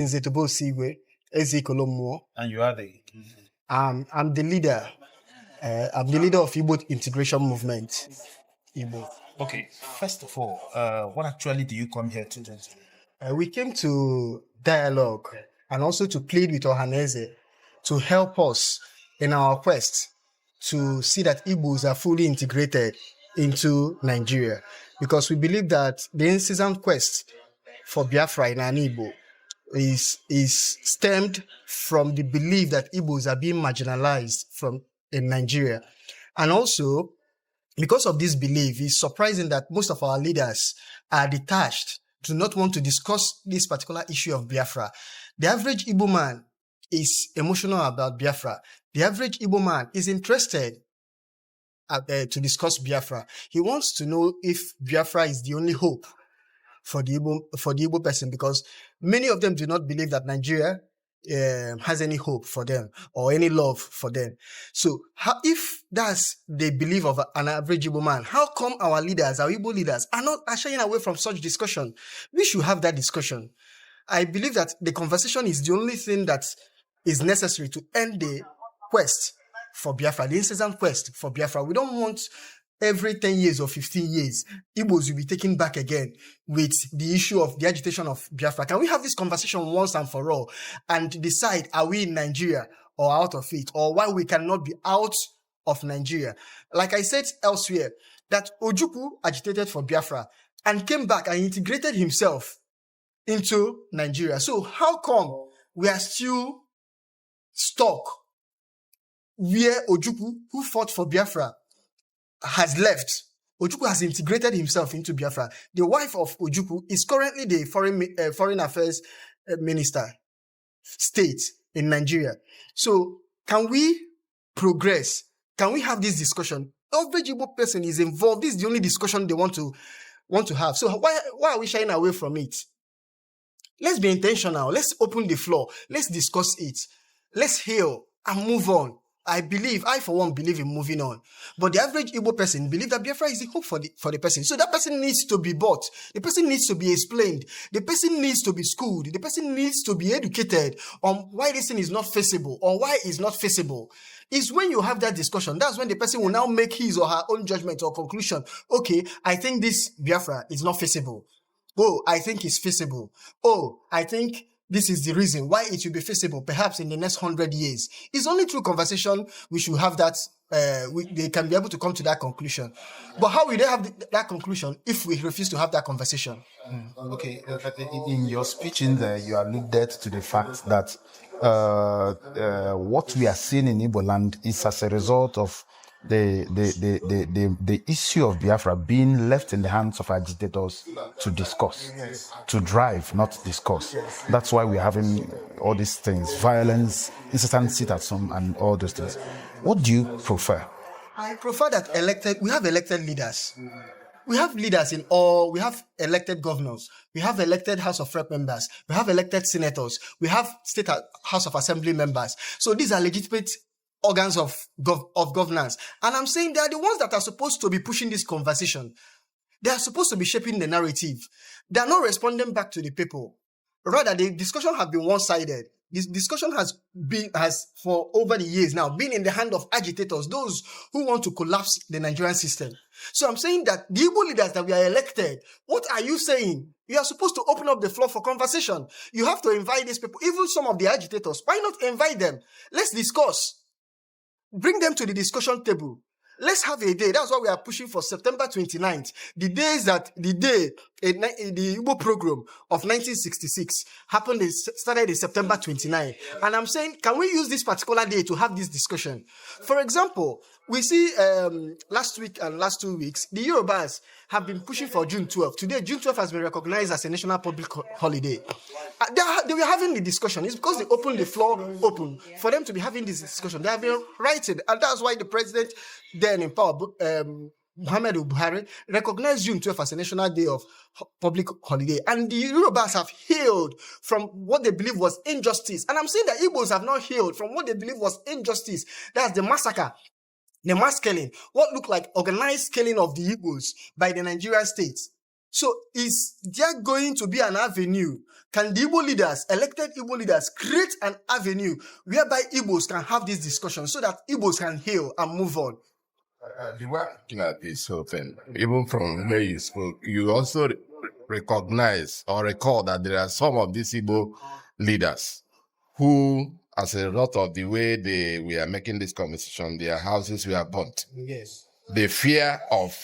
Nzetobo Sigwe, Ezekolomo. And you are the... I'm the leader. I'm the leader of Igbo integration movement. Igbo. Okay, first of all, what actually do you come here to do? We came to dialogue and also to plead with Ohaneze to help us in our quest to see that Igbos are fully integrated into Nigeria. Because we believe that the incessant quest for Biafra in an Igbo is stemmed from the belief that Igbos are being marginalized in Nigeria. And also, because of this belief, it's surprising that most of our leaders are detached, do not want to discuss this particular issue of Biafra. The average Igbo man is emotional about Biafra. The average Igbo man is interested to discuss Biafra. He wants to know if Biafra is the only hope for the Igbo person, because many of them do not believe that Nigeria has any hope for them or any love for them. So if that's the belief of an average Igbo man, how come our leaders, our Igbo leaders, are shying away from such discussion? We should have that discussion. I believe that the conversation is the only thing that is necessary to end the quest for Biafra, the incessant quest for Biafra. We don't want every 10 years or 15 years, Igbos will be taken back again with the issue of the agitation of Biafra. Can we have this conversation once and for all and decide, are we in Nigeria or out of it, or why we cannot be out of Nigeria? Like I said elsewhere, that Ojukwu agitated for Biafra and came back and integrated himself into Nigeria. So how come we are still stuck where Ojukwu, who fought for Biafra, has left? Ojukwu has integrated himself into Biafra. The wife of Ojukwu is currently the foreign affairs minister state in Nigeria. So can we progress? Can we have this discussion? Every Igbo person is involved. This is the only discussion they want to have. So why are we shying away from it? Let's be intentional. Let's open the floor. Let's discuss it. Let's heal and move on. I for one believe in moving on. But the average Igbo person believes that Biafra is the hope for the person. So that person needs to be bought. The person needs to be explained. The person needs to be schooled. The person needs to be educated on why this thing is not feasible or why it's not feasible. It's when you have that discussion, that's when the person will now make his or her own judgment or conclusion. Okay, I think this Biafra is not feasible. Oh, I think it's feasible. Oh, I think this is the reason why it will be feasible, perhaps in the next 100 years. It's only through conversation we should have that, they can be able to come to that conclusion. But how will they have that conclusion if we refuse to have that conversation? Okay, in your speech in there, you alluded to the fact that what we are seeing in Igbo land is as a result of the issue of Biafra being left in the hands of agitators to discuss, to drive, not discuss. That's why we're having all these things, violence, incessant sit-at-home, and all those things. What do you prefer? I prefer that we have elected leaders. We have leaders we have elected governors, we have elected House of Rep members, we have elected senators, we have state House of Assembly members. So these are legitimate organs of governance. And I'm saying they are the ones that are supposed to be pushing this conversation. They are supposed to be shaping the narrative. They are not responding back to the people. Rather, the discussion has been one-sided. This discussion has for over the years now been in the hand of agitators, those who want to collapse the Nigerian system. So I'm saying that the Igbo leaders that we are elected, what are you saying? You are supposed to open up the floor for conversation. You have to invite these people, even some of the agitators. Why not invite them? Let's discuss. Bring them to the discussion table. Let's have a day. That's why we are pushing for September 29th. The Igbo program of 1966 started in September 29th. And I'm saying, can we use this particular day to have this discussion? For example, we see last week and last 2 weeks, the Yorubas have been pushing for June 12th. Today, June 12th has been recognized as a national public holiday. They were having the discussion. It's because they opened the floor open for them to be having this discussion. They have been writing, and that's why the president then in power, Muhammad Buhari, recognized June 12th as a national day of public holiday. And the Yorubas have healed from what they believe was injustice. And I'm saying that Igbos have not healed from what they believe was injustice. That's the massacre, the mass killing, what looked like organized killing of the Igbos by the Nigerian state. So is there going to be an avenue? Can the Igbo leaders, elected Igbo leaders, create an avenue whereby Igbos can have this discussion so that Igbos can heal and move on? The way I'm looking at this whole thing, even from where you spoke, you also recognize or recall that there are some of these Igbo leaders who, as a result of the way we are making this conversation, their houses were burnt. Yes. The fear of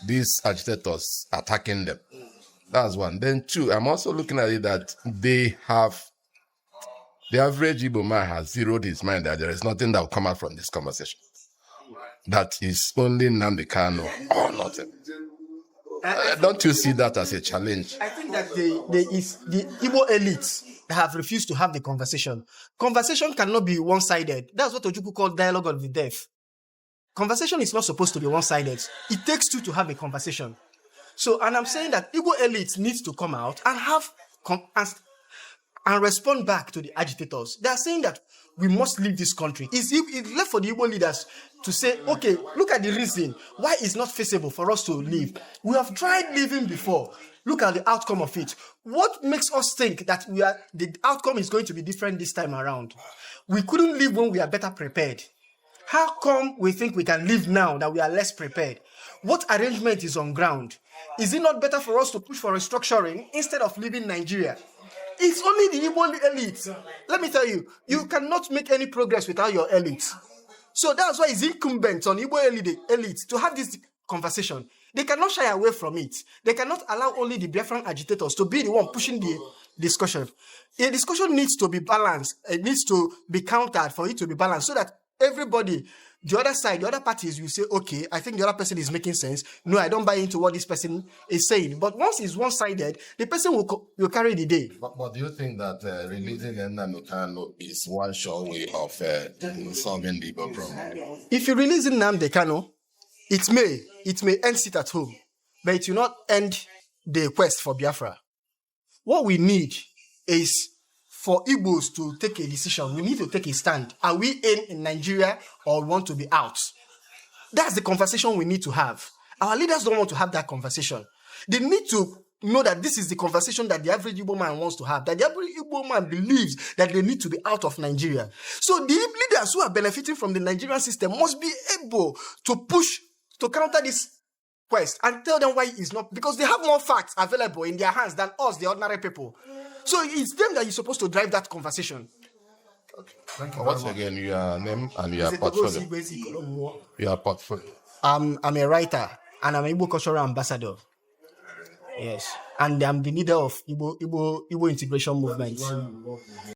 these agitators attacking them. That's one. Then two, I'm also looking at it that the average Igbo man has zeroed his mind that there is nothing that will come out from this conversation. That is only Nnamdi Kanu or nothing. Don't you see that as a challenge? I think that the Igbo elites that have refused to have the conversation. Conversation cannot be one-sided. That's what Ojukwu called dialogue of the deaf. Conversation is not supposed to be one-sided. It takes two to have a conversation. So, and I'm saying that Igbo elites needs to come out and have and respond back to the agitators. They are saying that we must leave this country. It's left for the Igbo leaders to say, okay, look at the reason why it's not feasible for us to leave. We have tried leaving before. Look at the outcome of it. What makes us think that the outcome is going to be different this time around? We couldn't leave when we are better prepared. How come we think we can leave now that we are less prepared? What arrangement is on ground? Is it not better for us to push for restructuring instead of leaving Nigeria? It's only the Igbo elite. Let me tell you, you cannot make any progress without your elite. So that's why it's incumbent on Igbo elite to have this conversation. They cannot shy away from it. They cannot allow only the Biafran agitators to be the one pushing the discussion. A discussion needs to be balanced. It needs to be countered for it to be balanced so that everybody, the other side, the other parties will say, okay, I think the other person is making sense. No, I don't buy into what this person is saying. But once it's one-sided, the person will carry the day. But do you think that releasing Nnamdi Kanu is one sure way of solving the Igbo problem? If you release Nnamdi Kanu, it may end sit at home, but it will not end the quest for Biafra. What we need is for Igbos to take a decision. We need to take a stand. Are we in Nigeria or want to be out? That's the conversation we need to have. Our leaders don't want to have that conversation. They need to know that this is the conversation that the average Igbo man wants to have, that the average Igbo man believes that they need to be out of Nigeria. So the leaders who are benefiting from the Nigerian system must be able to push, to counter this quest and tell them why it's not, because they have more facts available in their hands than us, the ordinary people. So it's them that you're supposed to drive that conversation. Okay. Thank you. Once again, your name and your portfolio. Your portfolio. I'm a writer and I'm an Igbo cultural ambassador. Yes. And I'm the leader of Igbo integration movement.